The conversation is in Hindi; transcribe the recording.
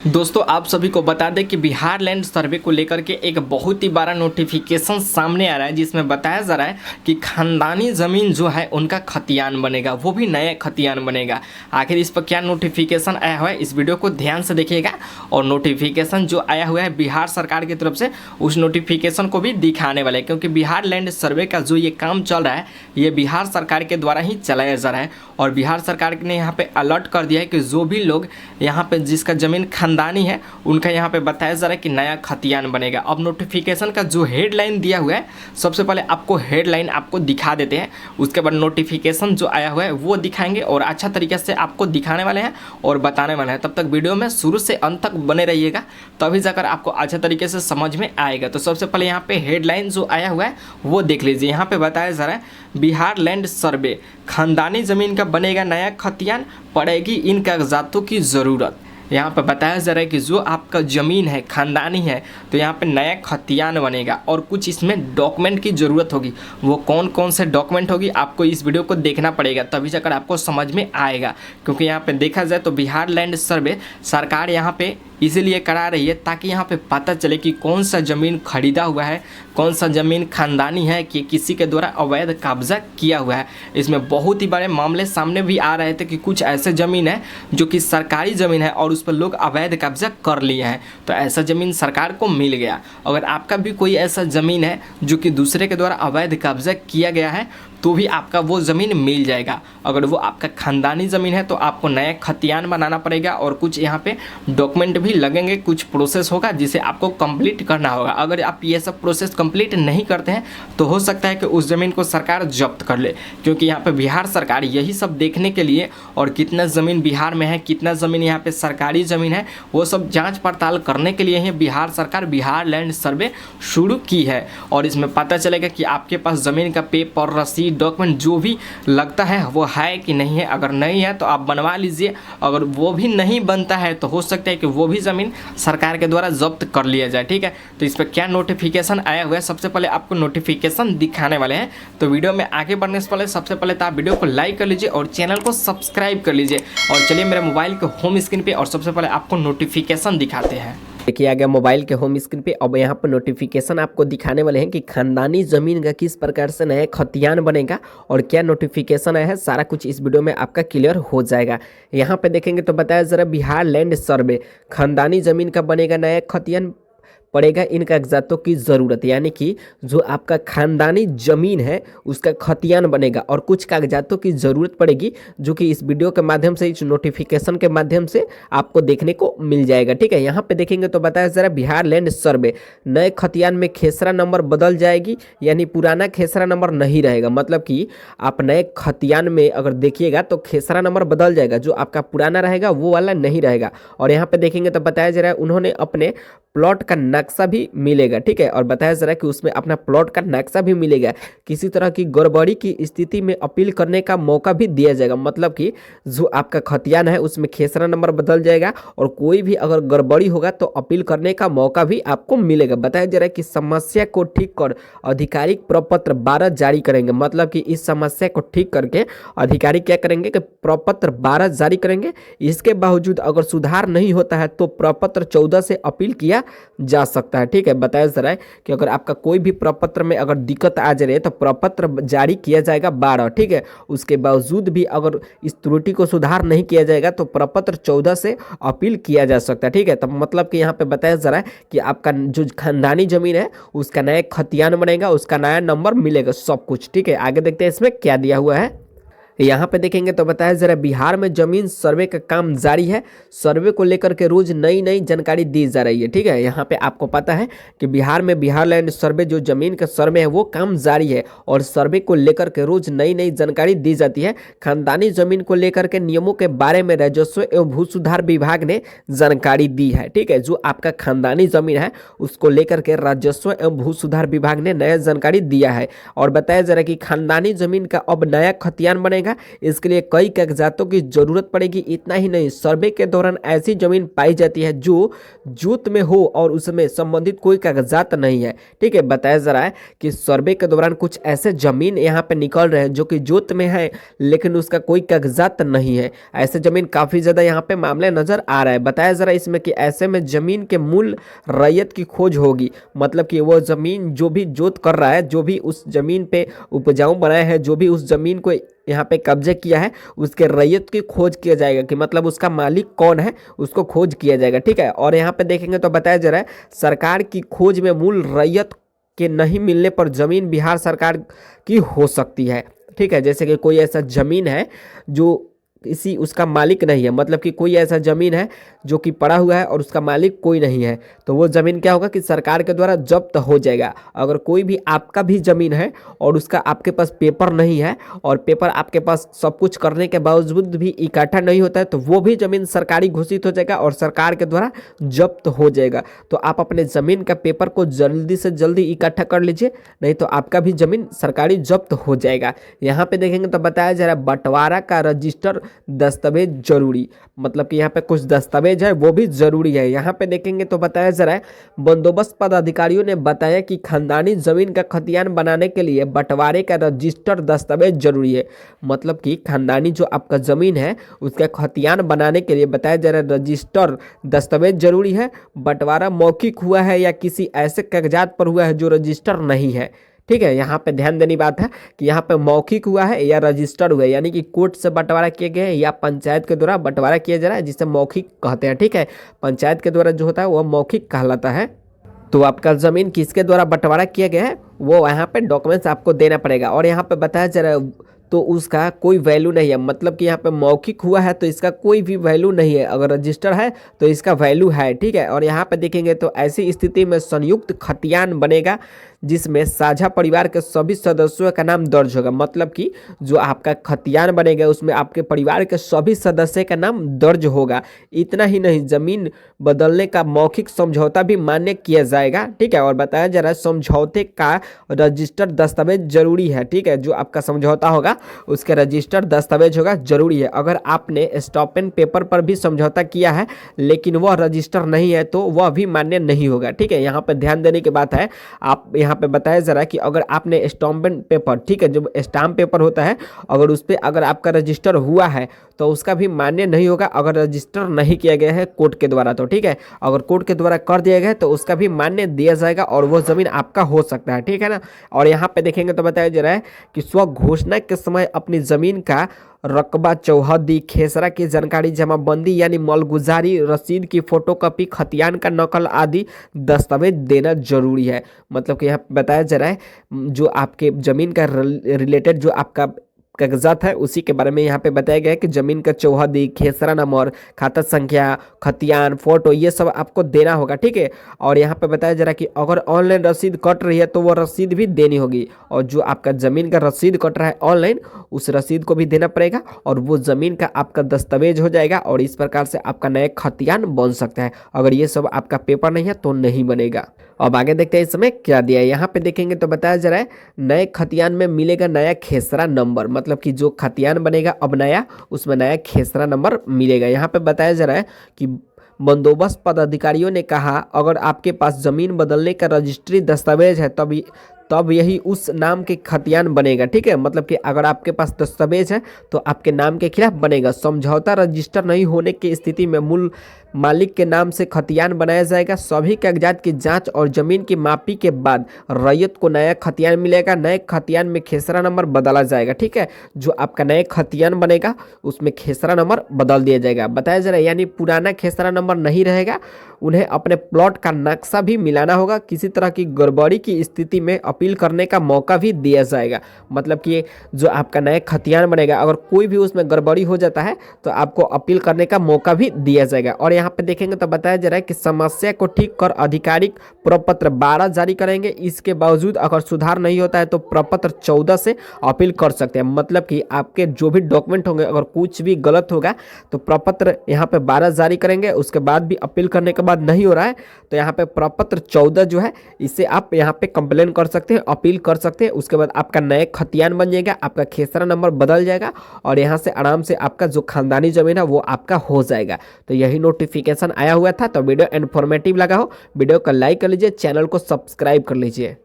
दोस्तों आप सभी को बता दें कि बिहार लैंड सर्वे को लेकर के एक बहुत ही बड़ा नोटिफिकेशन सामने आ रहा है, जिसमें बताया जा रहा है कि खानदानी ज़मीन जो है उनका खतियान बनेगा, वो भी नया खतियान बनेगा। आखिर इस पर क्या नोटिफिकेशन आया हुआ है, इस वीडियो को ध्यान से देखिएगा। और नोटिफिकेशन जो आया हुआ है बिहार सरकार की तरफ से, उस नोटिफिकेशन को भी दिखाने वाले हैं, क्योंकि बिहार लैंड सर्वे का जो ये काम चल रहा है ये बिहार सरकार के द्वारा ही चलाया जा रहा है। और बिहार सरकार ने यहाँ पे अलर्ट कर दिया है कि जो भी लोग यहाँ पे जिसका ज़मीन खानदानी है उनका यहाँ पे बताया जा रहा है कि नया खतियान बनेगा। अब नोटिफिकेशन का जो हेडलाइन दिया हुआ है, सबसे पहले आपको हेडलाइन आपको दिखा देते हैं, उसके बाद नोटिफिकेशन जो आया हुआ है वो दिखाएंगे और अच्छा तरीके से आपको दिखाने वाले हैं और बताने वाले हैं। तब तक वीडियो में शुरू से अंत तक बने रहिएगा, तभी जाकर आपको अच्छे तरीके से समझ में आएगा। तो सबसे पहले यहाँ पे हेडलाइन जो आया हुआ है वो देख लीजिए। यहाँ पे बताया जा रहा है बिहार लैंड सर्वे, खानदानी ज़मीन का बनेगा नया खतियान, पड़ेगी इन कागजातों की ज़रूरत। यहाँ पर बताया जा रहा है कि जो आपका ज़मीन है खानदानी है तो यहाँ पे नया खतियान बनेगा और कुछ इसमें डॉक्यूमेंट की ज़रूरत होगी। वो कौन कौन से डॉक्यूमेंट होगी आपको इस वीडियो को देखना पड़ेगा, तभी जाकर आपको समझ में आएगा। क्योंकि यहाँ पे देखा जाए तो बिहार लैंड सर्वे सरकार यहाँ पे इसीलिए करा रही है ताकि यहाँ पे पता चले कि कौन सा ज़मीन खरीदा हुआ है, कौन सा ज़मीन खानदानी है कि किसी के द्वारा अवैध कब्जा किया हुआ है। इसमें बहुत ही बड़े मामले सामने भी आ रहे थे कि कुछ ऐसे ज़मीन है जो कि सरकारी ज़मीन है और उस पर लोग अवैध कब्जा कर लिए हैं, तो ऐसा ज़मीन सरकार को मिल गया। अगर आपका भी कोई ऐसा ज़मीन है जो कि दूसरे के द्वारा अवैध कब्जा किया गया है तो भी आपका वो ज़मीन मिल जाएगा। अगर वो आपका खानदानी ज़मीन है तो आपको नया खतियान बनाना पड़ेगा और कुछ यहाँ पे डॉक्यूमेंट भी लगेंगे, कुछ प्रोसेस होगा जिसे आपको कंप्लीट करना होगा। अगर आप ये सब प्रोसेस कंप्लीट नहीं करते हैं तो हो सकता है कि उस ज़मीन को सरकार जब्त कर ले, क्योंकि यहाँ पे बिहार सरकार यही सब देखने के लिए और कितना ज़मीन बिहार में है, कितना ज़मीन यहाँ पे सरकारी ज़मीन है, वो सब जाँच पड़ताल करने के लिए ही बिहार सरकार बिहार लैंड सर्वे शुरू की है। और इसमें पता चलेगा कि आपके पास ज़मीन का पेपर, रसीद, डॉक्यूमेंट जो भी लगता है वो है कि नहीं है। अगर नहीं है तो आप बनवा लीजिए, अगर वो भी नहीं बनता है तो हो सकता है कि वो भी ज़मीन सरकार के द्वारा जब्त कर लिया जाए। ठीक है, तो इस पर क्या नोटिफिकेशन आया हुआ है, सबसे पहले आपको नोटिफिकेशन दिखाने वाले हैं। तो वीडियो में आगे बढ़ने से पहले सबसे पहले तो आप वीडियो को लाइक कर लीजिए और चैनल को सब्सक्राइब कर लीजिए। और चलिए मेरे मोबाइल के होम स्क्रीन पर और सबसे पहले आपको नोटिफिकेशन दिखाते हैं। देखिए आ गया मोबाइल के होम स्क्रीन पे। अब यहाँ पर नोटिफिकेशन आपको दिखाने वाले हैं कि खानदानी ज़मीन का किस प्रकार से नया खतियान बनेगा और क्या नोटिफिकेशन आया है, सारा कुछ इस वीडियो में आपका क्लियर हो जाएगा। यहाँ पे देखेंगे तो बताया जरा बिहार लैंड सर्वे, खानदानी ज़मीन का बनेगा नया खतियान, पड़ेगा इन कागजातों की ज़रूरत। यानी कि जो आपका खानदानी ज़मीन है उसका खतियान बनेगा और कुछ कागजातों की ज़रूरत पड़ेगी, जो कि इस वीडियो के माध्यम से, इस नोटिफिकेशन के माध्यम से आपको देखने को मिल जाएगा। ठीक है, यहाँ पे देखेंगे तो बताया ज़रा बिहार लैंड सर्वे, नए खतियान में खेसरा नंबर बदल जाएगी, यानी पुराना खेसरा नंबर नहीं रहेगा। मतलब कि आप नए खतियान में अगर देखिएगा तो खेसरा नंबर बदल जाएगा, जो आपका पुराना रहेगा वो वाला नहीं रहेगा। और यहाँ पे देखेंगे तो बताया जा रहा है उन्होंने अपने प्लॉट का नक्शा भी मिलेगा। ठीक है, और बताया जा रहा है कि उसमें अपना प्लॉट का नक्शा भी मिलेगा। किसी तरह की गड़बड़ी की स्थिति में अपील करने का मौका भी दिया जाएगा। मतलब कि जो आपका खतियान है उसमें खेसरा नंबर बदल जाएगा और कोई भी अगर गड़बड़ी होगा तो अपील करने का मौका भी आपको मिलेगा। बताया जा रहा है कि समस्या को ठीक कर आधिकारिक प्रपत्र 12 जारी करेंगे। मतलब कि इस समस्या को ठीक करके अधिकारी क्या करेंगे कि प्रपत्र 12 जारी करेंगे। इसके बावजूद अगर सुधार नहीं होता है तो प्रपत्र 14 से अपील किया जा सकता है। ठीक है, बताया जा रहा है कि अगर आपका कोई भी प्रपत्र में अगर दिक्कत आ जा रही है तो प्रपत्र जारी किया जाएगा 12। ठीक है, उसके बावजूद भी अगर इस त्रुटि को सुधार नहीं किया जाएगा तो प्रपत्र 14 से अपील किया जा सकता है। ठीक है, तब मतलब कि यहाँ पे बताया जा रहा है कि आपका जो खानदानी जमीन है उसका नया खतियान बनेगा, उसका नया नंबर मिलेगा, सब कुछ। ठीक है, आगे देखते हैं इसमें क्या दिया हुआ है। यहाँ पे देखेंगे तो बताया जरा बिहार में जमीन सर्वे का काम जारी है, सर्वे को लेकर के रोज नई नई जानकारी दी जा रही है। ठीक है, यहाँ पे आपको पता है कि बिहार में बिहार लैंड सर्वे जो जमीन का सर्वे है वो काम जारी है और सर्वे को लेकर के रोज नई नई जानकारी दी जाती है। खानदानी जमीन को लेकर के नियमों के बारे में राजस्व एवं भू सुधार विभाग ने जानकारी दी है। ठीक है, जो आपका खानदानी जमीन है उसको लेकर के राजस्व एवं भू सुधार विभाग ने नया जानकारी दिया है और बताया जा रहा है कि खानदानी जमीन का अब नया खतियान बनेगा जाएगा। इसके लिए कई कागजातों की जरूरत पड़ेगी। इतना ही नहीं, सर्वे के दौरान ऐसी जमीन पाई जाती है जो जोत में हो और उसमें संबंधित कोई कागजात नहीं है। ठीक है, बताया जा रहा है कि सर्वे के दौरान कुछ ऐसे जमीन यहाँ पे निकल रहे हैं जो कि जोत में है लेकिन उसका कोई कागजात नहीं है। ऐसे जमीन काफी ज्यादा यहाँ पे मामले नजर आ रहा है। बताया जा रहा है इसमें कि ऐसे में जमीन के मूल रैयत की खोज होगी, मतलब कि वो जमीन जो भी जोत कर रहा है, जो भी उस जमीन पे उपजाऊ बनाया है, जो भी उस जमीन को यहाँ पे कब्जे किया है, उसके रैयत की खोज किया जाएगा कि मतलब उसका मालिक कौन है, उसको खोज किया जाएगा। ठीक है, और यहाँ पे देखेंगे तो बताया जा रहा है सरकार की खोज में मूल रैयत के नहीं मिलने पर जमीन बिहार सरकार की हो सकती है। ठीक है, जैसे कि कोई ऐसा जमीन है जो किसी उसका मालिक नहीं है, मतलब कि कोई ऐसा जमीन है जो कि पड़ा हुआ है और उसका मालिक कोई नहीं है, तो वो जमीन क्या होगा कि सरकार के द्वारा जब्त हो जाएगा। अगर कोई भी आपका भी जमीन है और उसका आपके पास पेपर नहीं है और पेपर आपके पास सब कुछ करने के बावजूद भी इकट्ठा नहीं होता है, तो वो भी जमीन सरकारी घोषित हो जाएगा और सरकार के द्वारा जब्त हो जाएगा। तो आप अपने जमीन का पेपर को जल्दी से जल्दी इकट्ठा कर लीजिए, नहीं तो आपका भी जमीन सरकारी जब्त हो जाएगा। यहाँ पे देखेंगे तो बताया जा रहा है बंटवारा का रजिस्टर दस्तावेज जरूरी, मतलब कि यहाँ पे कुछ दस्तावेज है वो भी जरूरी है। यहाँ पे देखेंगे तो बताया जा रहा है बंदोबस्त पदाधिकारियों ने बताया कि खानदानी जमीन का खतियान बनाने के लिए बंटवारे का रजिस्टर दस्तावेज जरूरी है। मतलब कि खानदानी जो आपका जमीन है उसका खतियान बनाने के लिए बताया जा रहा है रजिस्टर दस्तावेज जरूरी है। बंटवारा मौखिक हुआ है या किसी ऐसे कागजात पर हुआ है जो रजिस्टर नहीं है। ठीक है, यहाँ पे ध्यान देनी बात है कि यहाँ पे मौखिक हुआ है या रजिस्टर हुआ है, यानी कि कोर्ट से बंटवारा किए गए या पंचायत के द्वारा बंटवारा किया जा रहा है, जिसे मौखिक कहते हैं। ठीक है, पंचायत के द्वारा जो होता है वह मौखिक कहलाता है। तो आपका जमीन किसके द्वारा बंटवारा किया गया है वो यहाँ पे डॉक्यूमेंट्स आपको देना पड़ेगा। और यहाँ पे बताया जा रहा है तो उसका कोई वैल्यू नहीं है, मतलब कि यहाँ पे मौखिक हुआ है तो इसका कोई भी वैल्यू नहीं है, अगर रजिस्टर है तो इसका वैल्यू है। ठीक है, और यहाँ पे देखेंगे तो ऐसी स्थिति में संयुक्त खतियान बनेगा जिसमें साझा परिवार के सभी सदस्यों का नाम दर्ज होगा। मतलब कि जो आपका खतियान बनेगा उसमें आपके परिवार के सभी सदस्य का नाम दर्ज होगा। इतना ही नहीं, जमीन बदलने का मौखिक समझौता भी मान्य किया जाएगा। ठीक है, और बताया जा रहा है समझौते का रजिस्टर दस्तावेज जरूरी है। ठीक है, जो आपका समझौता होगा उसके रजिस्टर दस्तावेज होगा जरूरी है। अगर आपने स्टॉप एंड पेपर पर भी समझौता किया है लेकिन वह रजिस्टर नहीं है तो वह भी मान्य नहीं होगा। ठीक है, यहाँ पर ध्यान देने की बात है। आप यहाँ पे बताया जा रहा है कि अगर आपने स्टॉम्प एंड पेपर, ठीक है, जो स्टाम्प पेपर होता है, अगर उस पर अगर आपका रजिस्टर हुआ है तो उसका भी मान्य नहीं होगा अगर रजिस्टर नहीं किया गया है कोर्ट के द्वारा। तो ठीक है, अगर कोर्ट के द्वारा कर दिया गया है तो उसका भी मान्य दिया जाएगा और वो जमीन आपका हो सकता है। ठीक है ना। और यहाँ पे देखेंगे तो बताया जा रहा है कि स्व घोषणा के समय अपनी जमीन का रकबा, चौहद्दी, खेसरा की जानकारी, जमाबंदी यानी मालगुजारी, रसीद की फोटोकॉपी, खतियान का नकल आदि दस्तावेज देना जरूरी है। मतलब कि यहाँ बताया जा रहा है जो आपके जमीन का रिलेटेड जो आपका कागजात है उसी के बारे में यहाँ पे बताया गया है कि जमीन का चौहद्दी, खेसरा नंबर, खाता संख्या, खतियान, फोटो, ये सब आपको देना होगा। ठीक है, और यहाँ पे बताया जा रहा है कि अगर ऑनलाइन रसीद कट रही है तो वो रसीद भी देनी होगी, और जो आपका जमीन का रसीद कट रहा है ऑनलाइन उस रसीद को भी देना पड़ेगा और वो जमीन का आपका दस्तावेज हो जाएगा और इस प्रकार से आपका नया खतियान बन सकता है। अगर ये सब आपका पेपर नहीं है तो नहीं बनेगा। अब आगे देखते हैं इस समय क्या दिया है। यहाँ पे देखेंगे तो बताया जा रहा है नए खतियान में मिलेगा नया खेसरा नंबर, मतलब कि जो खतियान बनेगा अब नया, उसमें नया खेसरा नंबर मिलेगा। यहाँ पे बताया जा रहा है कि बंदोबस्त पदाधिकारियों ने कहा अगर आपके पास जमीन बदलने का रजिस्ट्री दस्तावेज है तब यही उस नाम के खतियान बनेगा। ठीक है, मतलब कि अगर आपके पास दस्तावेज है तो आपके नाम के खिलाफ बनेगा। समझौता रजिस्टर नहीं होने की स्थिति में मूल मालिक के नाम से खतियान बनाया जाएगा। सभी कागजात की जांच और जमीन की मापी के बाद रैयत को नया खतियान मिलेगा। नए खतियान में खेसरा नंबर बदला जाएगा। ठीक है, जो आपका नया खतियान बनेगा उसमें खेसरा नंबर बदल दिया जाएगा। बताया जा रहा है यानी पुराना खेसरा नंबर नहीं रहेगा। उन्हें अपने प्लॉट का नक्शा भी मिलाना होगा। किसी तरह की गड़बड़ी की स्थिति में अपील करने का मौका भी दिया जाएगा। मतलब कि जो आपका नया खतियान बनेगा अगर कोई भी उसमें गड़बड़ी हो जाता है तो आपको अपील करने का मौका भी दिया जाएगा। और यहाँ पे देखेंगे तो बताया जा रहा है कि समस्या को ठीक कर आधिकारिक प्रपत्र 12 जारी करेंगे। इसके बावजूद अगर सुधार नहीं होता है तो प्रपत्र 14 से अपील कर सकते हैं। मतलब कि आपके जो भी डॉक्यूमेंट होंगे अगर कुछ भी गलत होगा तो प्रपत्र यहाँ पे 12 जारी करेंगे। उसके बाद भी अपील करने के बाद नहीं हो रहा है तो यहाँ पे प्रपत्र 14 जो है इसे आप यहाँ पे कंप्लेन कर सकते हैं, अपील कर सकते हैं। उसके बाद आपका नया खतियान बन जाएगा, आपका खेसरा नंबर बदल जाएगा और यहाँ से आराम से आपका जो खानदानी जमीन है वो आपका हो जाएगा। तो यही नोटिफिकेशन आया हुआ था। तो वीडियो इन्फॉर्मेटिव लगा हो, वीडियो को लाइक कर लीजिए, चैनल को सब्सक्राइब कर लीजिए।